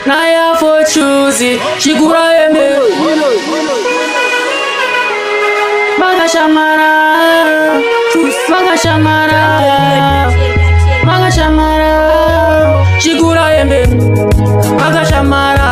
naya for choosy chigura hembe magashamara chigura hembe magashamara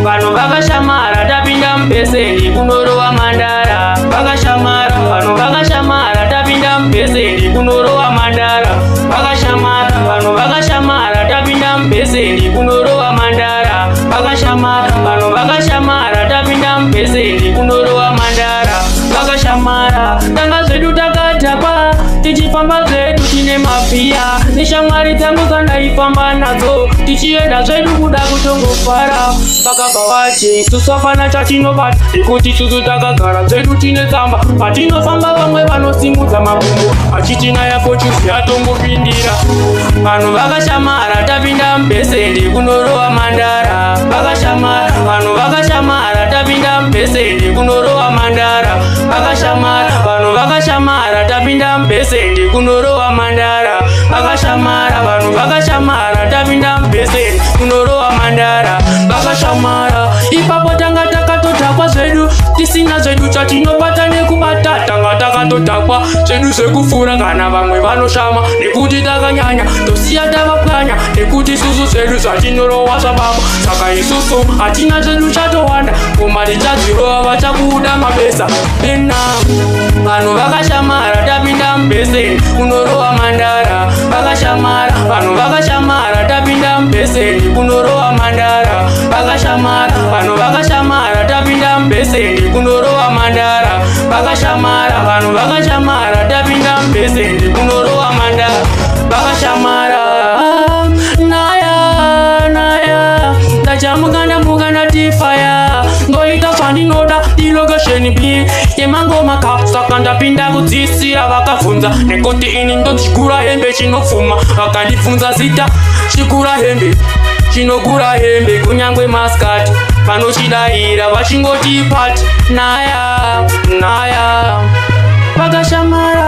Vano vakashamara tapinda mupeseni kunorowa mandara vakashamara vano vakashamara tapinda mupeseni kunorowa mandara vakashamara vano vakashamara tapinda mupeseni kunorowa mandara vakashamara vano vakashamara tapinda mupeseni kunorowa mandara vakashamara tanga zvedu takatapa tichifamba zvedu tine mafia neshamwari dzangu dzandaifamba nadzo tichienda zvedu kuda kutongofara vakabva vache isusu hapana chatinobata nekuti isusu takagara zvedu tine tsamba patinofamba vamwe vanosimudza makumbo achitinaya fochuzi atongopindira vanhu vakashamara tapinda mubhesendi kunorowa mandara vakashamara vanhu vakashamara tapinda mubhesendi kunorowa mandara vakashamara vanhu vakashamara tapinda mubhesendi kunorowa mandara vakashamara vanhu vakashamara tapinda mubhesendi kunorowa mandara vakashamara ipapo tanga takatotakwa zvedu tisina zvedu chatinobata nekubata tanga takatotakwa zvedu zvekufura kana vamwe vanoshama nekuti takanyanya tosiya tavapwanya nekuti isusu zvedu zvatinorowa zvababa saka isusu hatina zvedu chatowanda koma tichadzirova vachakuda mabesa ena vanhu vakashamara tapinda mubhesendi kunorowa mandara vakashamara vanhu vakashamara tapinda mubhesendi kunorowa mandara vakashamara vanhu vakashamara tapinda mubhesendi kunorowa mandara vakashamara vanhu vakashamara tapinda mubhesendi kunorowa mandara vakashamara naya ndachamukanda tifaya ngoita zvandinoda dilokesheni b yemangoma ka saka ndapinda kudzisira vakabvunza nekuti ini ndochigura hembe chinopfuma vakandibvunza zita chigura hembe chinogura hembe kunyangwe maskati vanochidahira vachingoti pati naya vakashamara